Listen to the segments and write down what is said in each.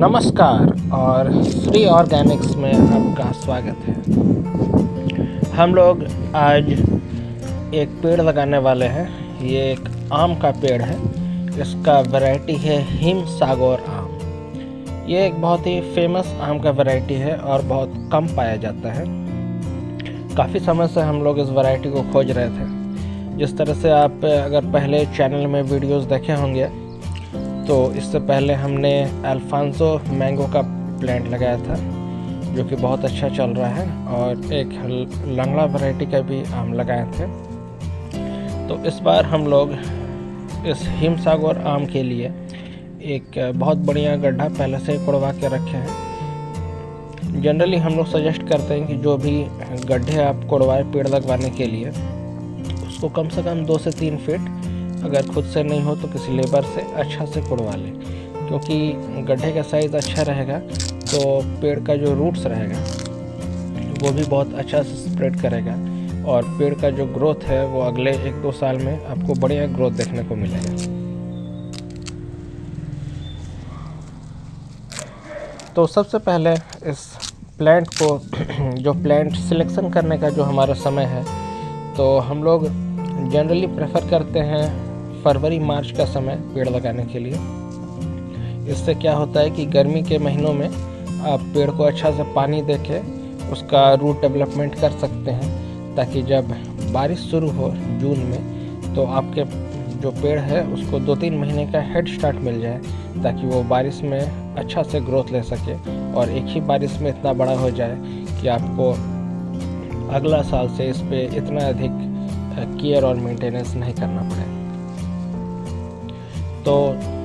नमस्कार और श्री ऑर्गेनिक्स में आपका स्वागत है। हम लोग आज एक पेड़ लगाने वाले हैं। ये एक आम का पेड़ है। इसका वैरायटी है हिमसागर आम। ये एक बहुत ही फेमस आम का वैरायटी है और बहुत कम पाया जाता है। काफ़ी समय से हम लोग इस वैरायटी को खोज रहे थे। जिस तरह से आप अगर पहले चैनल में वीडियोस देखे होंगे तो इससे पहले हमने अल्फांसो मैंगो का प्लांट लगाया था जो कि बहुत अच्छा चल रहा है, और एक लंगड़ा वैरायटी का भी आम लगाए थे। तो इस बार हम लोग इस हिमसागर आम के लिए एक बहुत बढ़िया गड्ढा पहले से कोड़वा के रखे हैं। जनरली हम लोग सजेस्ट करते हैं कि जो भी गड्ढे आप कोड़वाए पेड़ लगवाने के लिए उसको कम से कम 2 से 3 फीट, अगर खुद से नहीं हो तो किसी लेबर से अच्छा से कोड़वा लें, क्योंकि गड्ढे का साइज़ अच्छा रहेगा तो पेड़ का जो रूट्स रहेगा वो भी बहुत अच्छा से स्प्रेड करेगा और पेड़ का जो ग्रोथ है वो अगले 1-2 साल में आपको बढ़िया ग्रोथ देखने को मिलेगा। तो सबसे पहले इस प्लांट को जो प्लांट सिलेक्शन करने का जो हमारा समय है, तो हम लोग जनरली प्रेफर करते हैं फरवरी मार्च का समय पेड़ लगाने के लिए। इससे क्या होता है कि गर्मी के महीनों में आप पेड़ को अच्छा से पानी देके उसका रूट डेवलपमेंट कर सकते हैं, ताकि जब बारिश शुरू हो जून में तो आपके जो पेड़ है उसको 2-3 महीने का हेड स्टार्ट मिल जाए, ताकि वो बारिश में अच्छा से ग्रोथ ले सके और एक ही बारिश में इतना बड़ा हो जाए कि आपको अगला साल से इस पे इतना अधिक केयर और मेंटेनेंस नहीं करना पड़े। तो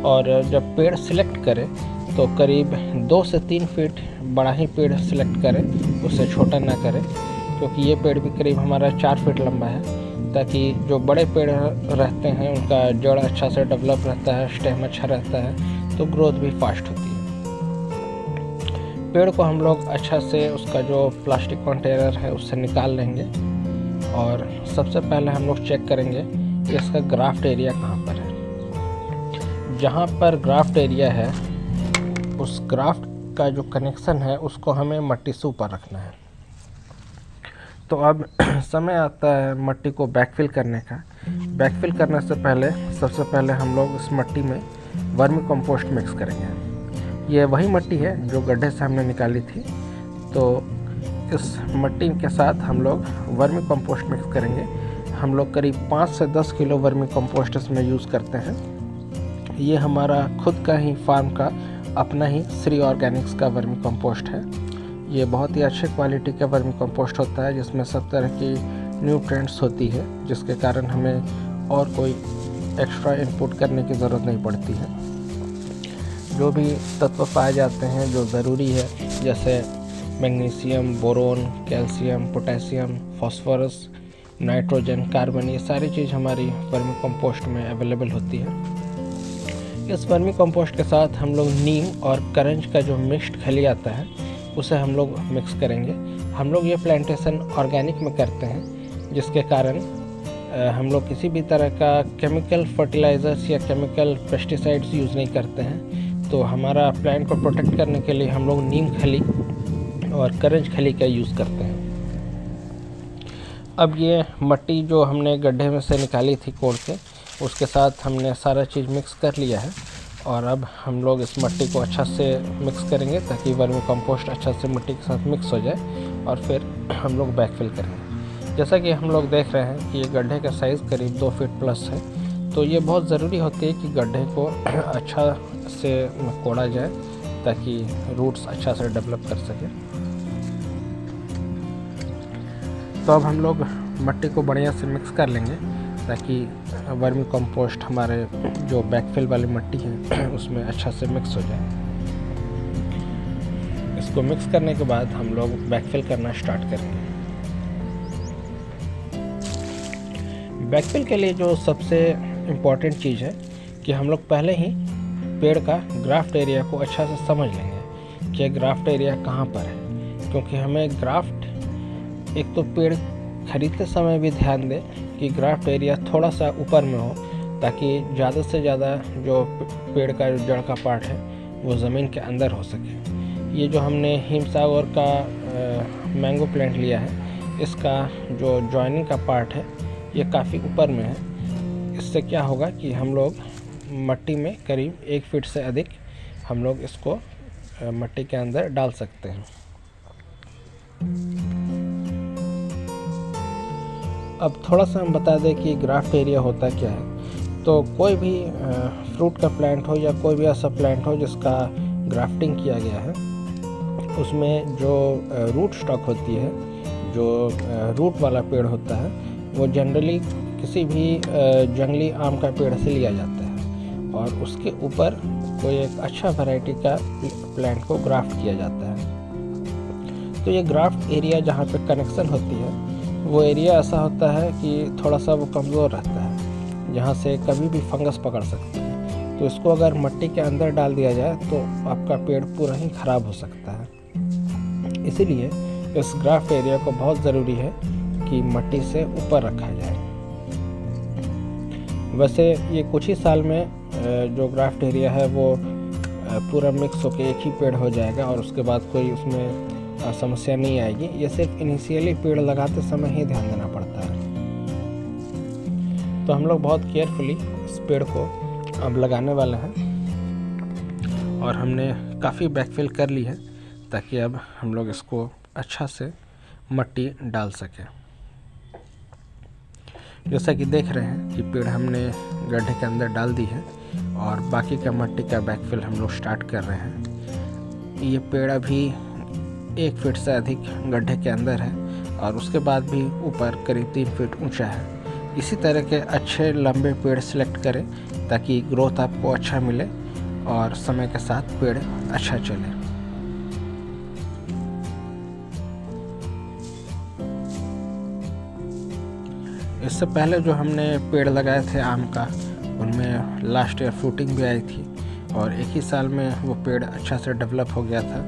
और जब पेड़ सिलेक्ट करें तो करीब 2 से 3 फीट बड़ा ही पेड़ सिलेक्ट करें, उससे छोटा ना करें, क्योंकि ये पेड़ भी करीब हमारा 4 फीट लंबा है, ताकि जो बड़े पेड़ रहते हैं उनका जड़ अच्छा से डेवलप रहता है, स्टेम अच्छा रहता है, तो ग्रोथ भी फास्ट होती है। पेड़ को हम लोग अच्छा से उसका जो प्लास्टिक कंटेनर है उससे निकाल लेंगे और सबसे पहले हम लोग चेक करेंगे कि इसका ग्राफ्ट एरिया कहाँ पर है। जहाँ पर ग्राफ्ट एरिया है उस ग्राफ्ट का जो कनेक्शन है उसको हमें मट्टी से ऊपर रखना है। तो अब समय आता है मट्टी को बैकफिल करने का। बैकफिल करने से पहले सबसे पहले हम लोग इस मट्टी में वर्मी कंपोस्ट मिक्स करेंगे। ये वही मट्टी है जो गड्ढे से हमने निकाली थी। तो इस मट्टी के साथ हम लोग वर्मी कंपोस्ट मिक्स करेंगे। हम लोग करीब 5 से 10 किलो वर्मी कंपोस्ट इसमें यूज़ करते हैं। ये हमारा खुद का ही फार्म का अपना ही श्री ऑर्गेनिक्स का वर्मी कंपोस्ट है। ये बहुत ही अच्छे क्वालिटी का वर्मी कंपोस्ट होता है, जिसमें सब तरह की न्यूट्रिएंट्स होती है, जिसके कारण हमें और कोई एक्स्ट्रा इनपुट करने की ज़रूरत नहीं पड़ती है। जो भी तत्व पाए जाते हैं जो ज़रूरी है, जैसे magnesium, boron, calcium, potassium, phosphorus, nitrogen, carbon, ये सारी चीज़ हमारी वर्मी कंपोस्ट में अवेलेबल होती है। इस वर्मी कंपोस्ट के साथ हम लोग नीम और करंज का जो मिक्स्ड खली आता है उसे हम लोग मिक्स करेंगे। हम लोग ये प्लांटेशन ऑर्गेनिक में करते हैं, जिसके कारण हम लोग किसी भी तरह का केमिकल फर्टिलाइज़र्स या केमिकल पेस्टिसाइड्स यूज़ नहीं करते हैं। तो हमारा प्लांट को प्रोटेक्ट करने के लिए हम लोग नीम खली और करंज खली का यूज़ करते हैं। अब ये मट्टी जो हमने गड्ढे में से निकाली थी कोड़ के, उसके साथ हमने सारा चीज़ मिक्स कर लिया है, और अब हम लोग इस मट्टी को अच्छा से मिक्स करेंगे ताकि वर्मी कंपोस्ट अच्छा से मिट्टी के साथ मिक्स हो जाए, और फिर हम लोग बैकफिल करेंगे। जैसा कि हम लोग देख रहे हैं कि ये गड्ढे का साइज़ करीब 2 फीट प्लस है, तो ये बहुत ज़रूरी होती है कि गड्ढे को अच्छा से कोड़ा जाए ताकि रूट्स अच्छा से डेवलप कर सके। तो अब हम लोग मट्टी को बढ़िया से मिक्स कर लेंगे ताकि वर्मी कंपोस्ट हमारे जो बैकफिल वाली मट्टी है उसमें अच्छा से मिक्स हो जाए। इसको मिक्स करने के बाद हम लोग बैकफिल करना स्टार्ट करेंगे। बैकफिल के लिए जो सबसे इम्पॉर्टेंट चीज़ है कि हम लोग पहले ही पेड़ का ग्राफ्ट एरिया को अच्छा से समझ लेंगे कि ग्राफ्ट एरिया कहाँ पर है, क्योंकि हमें ग्राफ्ट एक तो पेड़ खरीदते समय भी ध्यान दें कि ग्राफ्ट एरिया थोड़ा सा ऊपर में हो, ताकि ज़्यादा से ज़्यादा जो पेड़ का जड़ का पार्ट है वो ज़मीन के अंदर हो सके। ये जो हमने हिमसागर का मैंगो प्लांट लिया है, इसका जो जॉइनिंग का पार्ट है ये काफ़ी ऊपर में है। इससे क्या होगा कि हम लोग मट्टी में करीब 1 फीट से अधिक हम लोग इसको मट्टी के अंदर डाल सकते हैं। अब थोड़ा सा हम बता दें कि ग्राफ्ट एरिया होता क्या है। तो कोई भी फ्रूट का प्लांट हो या कोई भी ऐसा प्लांट हो जिसका ग्राफ्टिंग किया गया है, उसमें जो रूट स्टॉक होती है, जो रूट वाला पेड़ होता है, वो जनरली किसी भी जंगली आम का पेड़ से लिया जाता है और उसके ऊपर कोई एक अच्छा वैरायटी का प्लांट को ग्राफ्ट किया जाता है। तो ये ग्राफ्ट एरिया जहाँ पे कनेक्शन होती है, वो एरिया ऐसा होता है कि थोड़ा सा वो कमज़ोर रहता है, जहाँ से कभी भी फंगस पकड़ सकती है। तो इसको अगर मिट्टी के अंदर डाल दिया जाए तो आपका पेड़ पूरा ही ख़राब हो सकता है। इसीलिए इस ग्राफ्ट एरिया को बहुत ज़रूरी है कि मिट्टी से ऊपर रखा जाए। वैसे ये कुछ ही साल में जो ग्राफ्ट एरिया है वो पूरा मिक्स होकर एक ही पेड़ हो जाएगा और उसके बाद कोई उसमें समस्या नहीं आएगी। ये सिर्फ इनिशियली पेड़ लगाते समय ही ध्यान देना पड़ता है। तो हम लोग बहुत केयरफुली इस पेड़ को अब लगाने वाले हैं और हमने काफ़ी बैकफिल कर ली है ताकि अब हम लोग इसको अच्छा से मिट्टी डाल सकें। जैसा कि देख रहे हैं कि पेड़ हमने गड्ढे के अंदर डाल दी है और बाकी का मिट्टी का बैकफिल हम लोग स्टार्ट कर रहे हैं। ये पेड़ अभी 1 फीट से अधिक गड्ढे के अंदर है और उसके बाद भी ऊपर करीब 3 फीट ऊंचा है। इसी तरह के अच्छे लंबे पेड़ सिलेक्ट करें ताकि ग्रोथ आपको अच्छा मिले और समय के साथ पेड़ अच्छा चले। इससे पहले जो हमने पेड़ लगाए थे आम का, उनमें लास्ट ईयर फ्रूटिंग भी आई थी और एक ही साल में वो पेड़ अच्छा से डेवलप हो गया था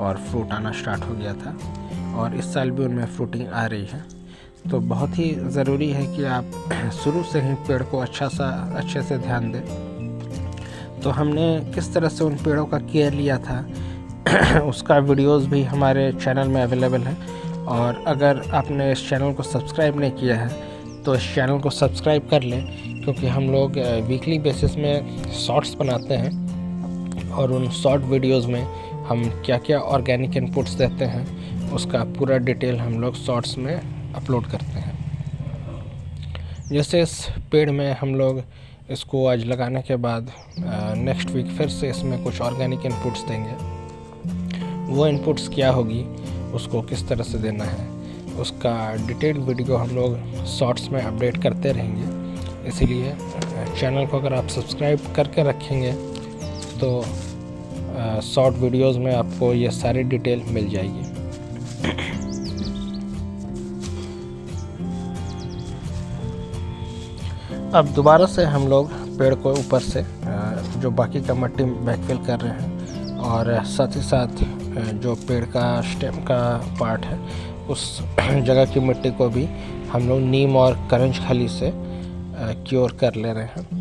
और फ्रूट आना स्टार्ट हो गया था और इस साल भी उनमें फ्रूटिंग आ रही है। तो बहुत ही ज़रूरी है कि आप शुरू से ही पेड़ को अच्छे से ध्यान दें। तो हमने किस तरह से उन पेड़ों का केयर लिया था उसका वीडियोस भी हमारे चैनल में अवेलेबल है और अगर आपने इस चैनल को सब्सक्राइब नहीं किया है तो इस चैनल को सब्सक्राइब कर लें, क्योंकि हम लोग वीकली बेसिस में शॉर्ट्स बनाते हैं और उन शॉर्ट वीडियोस में हम क्या क्या ऑर्गेनिक इनपुट्स देते हैं उसका पूरा डिटेल हम लोग शॉर्ट्स में अपलोड करते हैं। जैसे इस पेड़ में हम लोग इसको आज लगाने के बाद नेक्स्ट वीक फिर से इसमें कुछ ऑर्गेनिक इनपुट्स देंगे। वो इनपुट्स क्या होगी, उसको किस तरह से देना है, उसका डिटेल्ड वीडियो हम लोग शॉर्ट्स में अपडेट करते रहेंगे। इसीलिए चैनल को अगर आप सब्सक्राइब करके रखेंगे तो शॉर्ट वीडियोस में आपको ये सारी डिटेल मिल जाएगी। अब दोबारा से हम लोग पेड़ को ऊपर से जो बाकी का मिट्टी बैकफिल कर रहे हैं और साथ ही साथ जो पेड़ का स्टेम का पार्ट है उस जगह की मिट्टी को भी हम लोग नीम और करंज खली से क्योर कर ले रहे हैं।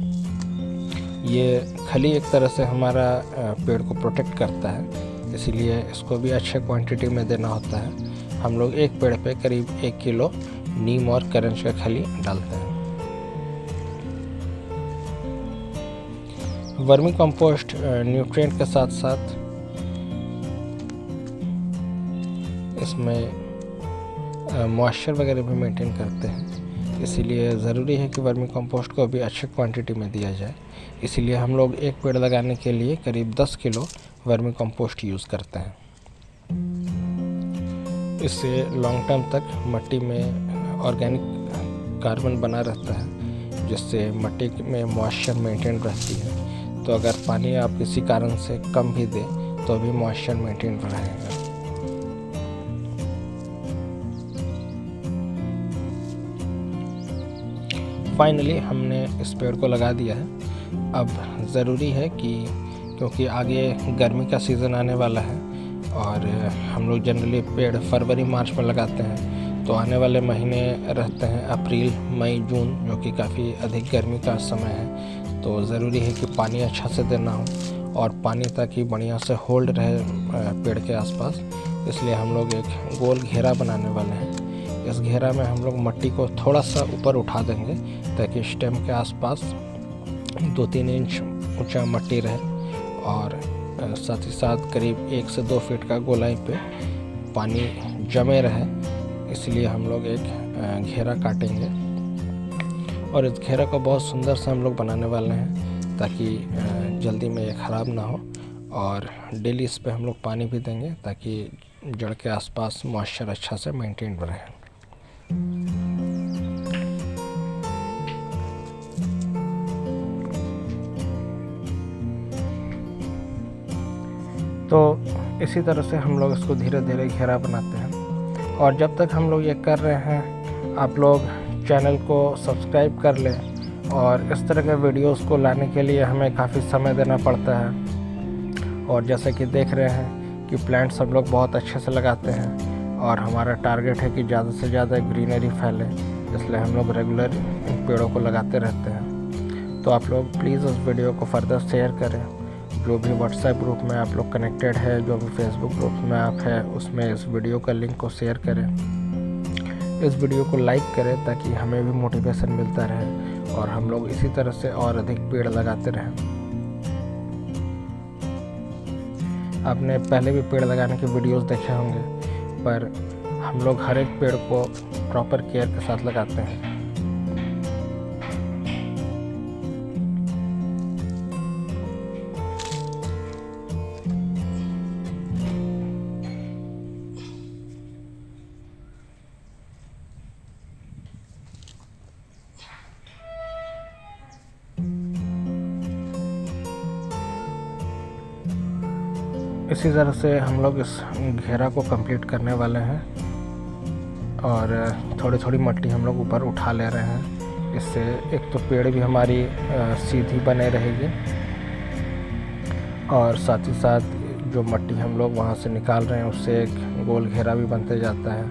ये खली एक तरह से हमारा पेड़ को प्रोटेक्ट करता है, इसीलिए इसको भी अच्छे क्वांटिटी में देना होता है। हम लोग एक पेड़ पे करीब 1 किलो नीम और करंज का खली डालते हैं। वर्मी कंपोस्ट न्यूट्रिएंट के साथ साथ इसमें मॉइस्चर वगैरह भी मेंटेन करते हैं, इसीलिए ज़रूरी है कि वर्मी कंपोस्ट को भी अच्छे क्वांटिटी में दिया जाए। इसीलिए हम लोग एक पेड़ लगाने के लिए करीब 10 किलो वर्मी कंपोस्ट यूज़ करते हैं। इससे लॉन्ग टर्म तक मिट्टी में ऑर्गेनिक कार्बन बना रहता है, जिससे मिट्टी में मॉइस्चर मेंटेन रहती है। तो अगर पानी आप किसी कारण से कम भी दें तो भी मॉइस्चर मेंटेन रहेगा। फाइनली हमने इस पेड़ को लगा दिया है। अब ज़रूरी है कि क्योंकि आगे गर्मी का सीज़न आने वाला है और हम लोग जनरली पेड़ फरवरी मार्च में लगाते हैं, तो आने वाले महीने रहते हैं अप्रैल मई जून, जो कि काफ़ी अधिक गर्मी का समय है। तो ज़रूरी है कि पानी अच्छा से देना हो और पानी ताकि बढ़िया से होल्ड रहे पेड़ के आसपास, इसलिए हम लोग एक गोल घेरा बनाने वाले हैं। इस घेरा में हम लोग मिट्टी को थोड़ा सा ऊपर उठा देंगे ताकि स्टेम के आसपास 2-3 इंच ऊंचा मिट्टी रहे, और साथ ही साथ करीब 1 से 2 फीट का गोलाई पे पानी जमे रहे, इसलिए हम लोग एक घेरा काटेंगे। और इस घेरा को बहुत सुंदर से हम लोग बनाने वाले हैं ताकि जल्दी में ये ख़राब ना हो, और डेली इस पे हम लोग पानी भी देंगे ताकि जड़ के आसपास मॉइस्चर अच्छा से मेंटेन रहे। तो इसी तरह से हम लोग इसको धीरे धीरे घेरा बनाते हैं। और जब तक हम लोग ये कर रहे हैं, आप लोग चैनल को सब्सक्राइब कर लें, और इस तरह के वीडियोस को लाने के लिए हमें काफ़ी समय देना पड़ता है। और जैसे कि देख रहे हैं कि प्लांट्स हम लोग बहुत अच्छे से लगाते हैं, और हमारा टारगेट है कि ज़्यादा से ज़्यादा ग्रीनरी फैले, इसलिए हम लोग रेगुलर इन पेड़ों को लगाते रहते हैं। तो आप लोग प्लीज़ इस वीडियो को फर्दर शेयर करें। जो भी व्हाट्सएप ग्रुप में आप लोग कनेक्टेड है, जो भी फेसबुक ग्रुप में आप है, उसमें इस वीडियो का लिंक को शेयर करें। इस वीडियो को लाइक करें ताकि हमें भी मोटिवेशन मिलता रहे और हम लोग इसी तरह से और अधिक पेड़ लगाते रहें। आपने पहले भी पेड़ लगाने के वीडियोस देखे होंगे, पर हम लोग हर एक पेड़ को प्रॉपर केयर के साथ लगाते हैं। इसी तरह से हम लोग इस घेरा को कंप्लीट करने वाले हैं, और थोड़ी थोड़ी मिट्टी हम लोग ऊपर उठा ले रहे हैं। इससे एक तो पेड़ भी हमारी सीधी बने रहेगी, और साथ ही साथ जो मिट्टी हम लोग वहाँ से निकाल रहे हैं उससे एक गोल घेरा भी बनते जाता है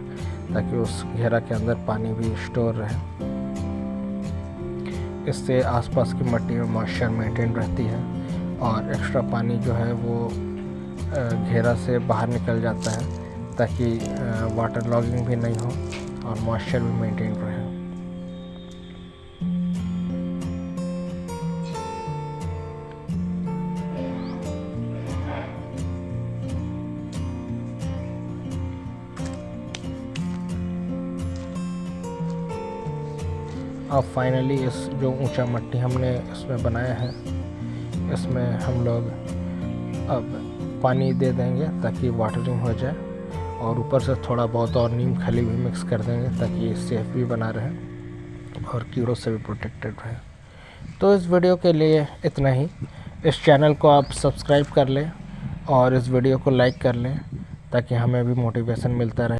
ताकि उस घेरा के अंदर पानी भी स्टोर रहे। इससे आसपास की मिट्टी में मॉइस्चर मेंटेन रहती है, और एक्स्ट्रा पानी जो है वो घेरा से बाहर निकल जाता है ताकि वाटर लॉगिंग भी नहीं हो और मॉइस्चर भी मेंटेन रहे। अब फाइनली इस जो ऊंचा मिट्टी हमने इसमें बनाया है, इसमें हम लोग अब पानी दे देंगे ताकि वाटरिंग हो जाए, और ऊपर से थोड़ा बहुत और नीम खली भी मिक्स कर देंगे ताकि सेफ भी बना रहे और कीड़ों से भी प्रोटेक्टेड रहे। तो इस वीडियो के लिए इतना ही। इस चैनल को आप सब्सक्राइब कर लें और इस वीडियो को लाइक कर लें ताकि हमें भी मोटिवेशन मिलता रहे।